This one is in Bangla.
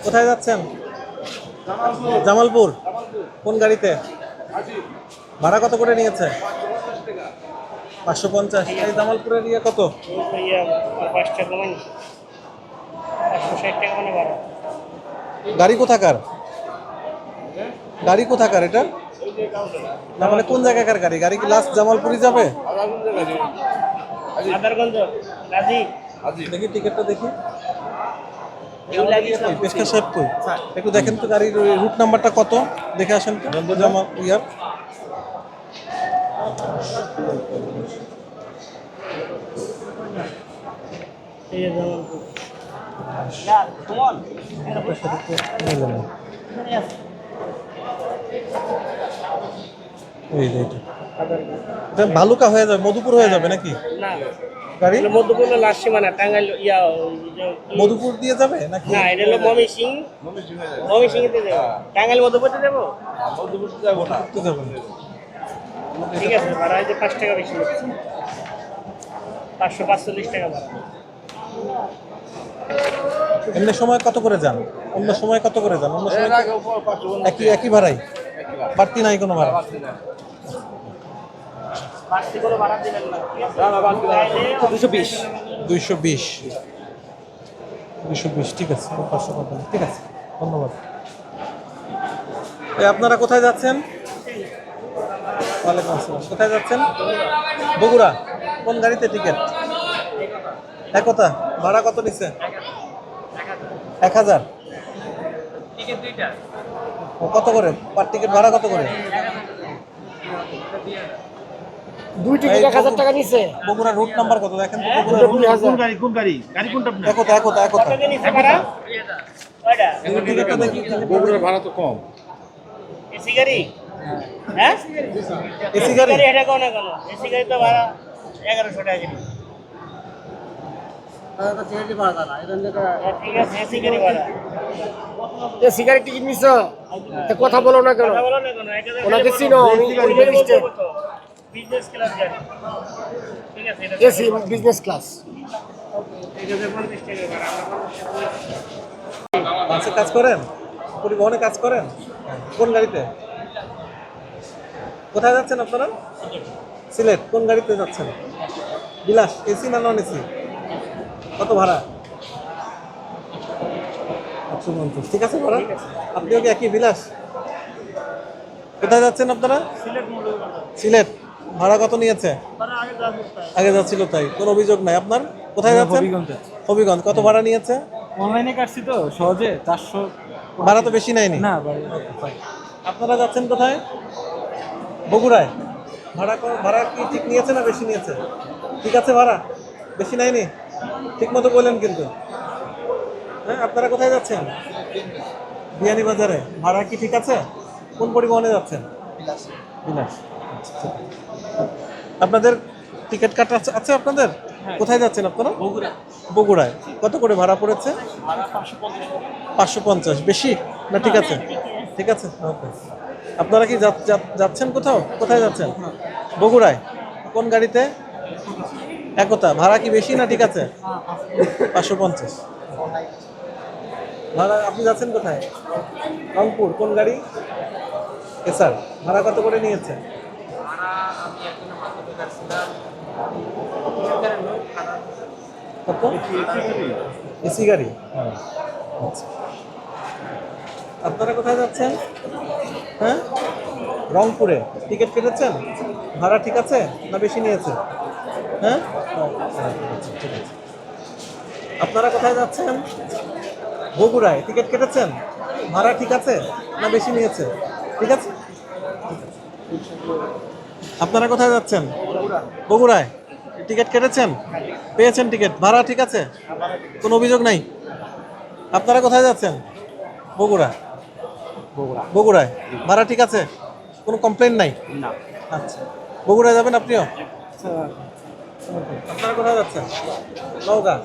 কোথায় যাচ্ছেন? জামালপুর। কোন গাড়িতে? ভাড়া কত করে নিয়েছে? 550। এই জামালপুরের ইয়ে কত? গাড়ি কোথাকার? গাড়ি কোথাকার এটা? না মানে কোন জায়গাকার গাড়ি? গাড়ি কি লাস্ট জামালপুরই যাবে? দেখি টিকিটটা দেখি। পেশকার সাহেব কই? একটু দেখেন তো গাড়ির রুট নাম্বারটা কত, দেখে আসেন তো। জামাল ইয়ার ভালুকা হয়ে যাবে, মধুপুর হয়ে যাবে নাকি গাড়ি? মধুপুর লাস্ট সীমানা টাঙ্গাইল মধুপুর দিয়ে যাবে নাকি? না, এটা হলো ময়মনসিংহ। ময়মনসিংহতে যাবো, টাঙ্গাইল মধুপুরতে যাবো। মধুপুর যাবো না, তো যাবো না। ঠিক আছে, ভাড়া হয়েছে 5 টাকা বেশি হচ্ছে, 545 টাকা ভাড়া। এমনি সময় কত করে যান? অন্য সময় কত করে যান? অন্য সময় একই একই ভাড়াই, বাড়তি নাই কোনো ভাড়া? বাড়তি কোনো ভাড়া দিবেন না, ঠিক আছে? 220 220, ঠিক আছে। 550, ঠিক আছে, ধন্যবাদ। আপনারা কোথায় যাচ্ছেন? ওয়ালাইকুম আসসালাম। কোথায় যাচ্ছেন? বগুড়া। কোন গাড়িতে টিকিট? একতা। ভাড়া কত নিচ্ছে? 1000। কত করে পার টিকিট? ভাড়া কত করে? দুই টিকিট 1000 টাকা নিছে। বগুড়ার রুট নাম্বার কত দেখেন তো? বগুড়ার কোন গাড়ি? কোন গাড়ি? গাড়ি কোনটা আপনার? একতা। কত টাকা নিছে ভাড়া? কয়টা? টিকিটটা দেখি। বগুড়ার ভাড়া তো কম। এসি গাড়ি? হ্যাঁ, এসি গাড়ি? এটা কোন না কোন এসি গাড়ি তো ভাড়া 1100 টাকা কিলো। ঠিক আছে, এসি গাড়ি ভাড়া। এসি গাড়ি টিকিট নিছো? কথা বলো না কেন? কথা বলো না কেন? ওনাকে চিনো? বিজনেস ক্লাস গাড়ি। ঠিক আছে, এটা এসি বিজনেস ক্লাস। 1050 টাকা ভাড়া। বাসে কাজ করেন? পরিবহনে কাজ করেন? কোন গাড়িতে? কোথায় যাচ্ছেন আপনারা? সিলেট। কোন গাড়িতে যাচ্ছেন? বিলাস। এসি না নন এসি? কত ভাড়া? 150, ঠিক আছে ভাড়া। আপনিও কি একই বিলাস? কোথায় যাচ্ছেন আপনারা? সিলেট। ভাড়া কত নিয়েছে? আগে যাচ্ছিল তাই, কোনো অভিযোগ নাই আপনার? কোথায় যাচ্ছেন? হবিগঞ্জ। কত ভাড়া নিয়েছে? অনলাইনে কাটছি তো সহজে 400। ভাড়া তো বেশি নেয়নি। না, আপনারা যাচ্ছেন কোথায়? বগুড়ায়। ভাড়া কি ঠিক নিয়েছে না বেশি নিয়েছে? ঠিক আছে, ভাড়া বেশি নেয়নি, ঠিক মতো বললেন কিন্তু। হ্যাঁ, আপনারা কোথায় যাচ্ছেন? বিয়ানীবাজারে। ভাড়া কি ঠিক আছে? কোন পরিবহনে যাচ্ছেন? বিলাস। আচ্ছা। আপনাদের টিকিট কাটা আছে আপনাদের? কোথায় যাচ্ছেন আপনারা? বগুড়ায়। কত করে ভাড়া পড়েছে? 550। বেশি না ঠিক আছে? ঠিক আছে, ওকে। আপনারা কি যাচ্ছেন কোথাও? কোথায় যাচ্ছেন? বগুড়ায়। কোন গাড়িতে? একতা। ভাড়া কি বেশি না ঠিক আছে? 550 ভাড়া। আপনি যাচ্ছেন কোথায়? রংপুর। কোন গাড়ি? এসআর। ভাড়া কত করে নিয়েছে? কত? এসি গাড়ি। আচ্ছা। আপনারা কোথায় যাচ্ছেন? হ্যাঁ, রংপুরে। টিকিট কেটেছেন? ভাড়া ঠিক আছে না বেশি নিয়েছে? হ্যাঁ, আচ্ছা, ঠিক আছে। আপনারা কোথায় যাচ্ছেন? বগুড়ায়। টিকিট কেটেছেন? ভাড়া ঠিক আছে না বেশি নিয়েছে? ঠিক আছে। আপনারা কোথায় যাচ্ছেন? বগুড়ায়। টিকিট কেটেছেন? পেয়েছেন টিকিট? ভাড়া ঠিক আছে? কোনো অভিযোগ নাই? আপনারা কোথায় যাচ্ছেন? বগুড়া। বগুড়ায়। ভাড়া ঠিক আছে? কোনো কমপ্লেন নাই? না। আচ্ছা, বগুড়ায় যাবেন আপনিও? আপনারা কোথায় যাচ্ছেন? নওগাঁ।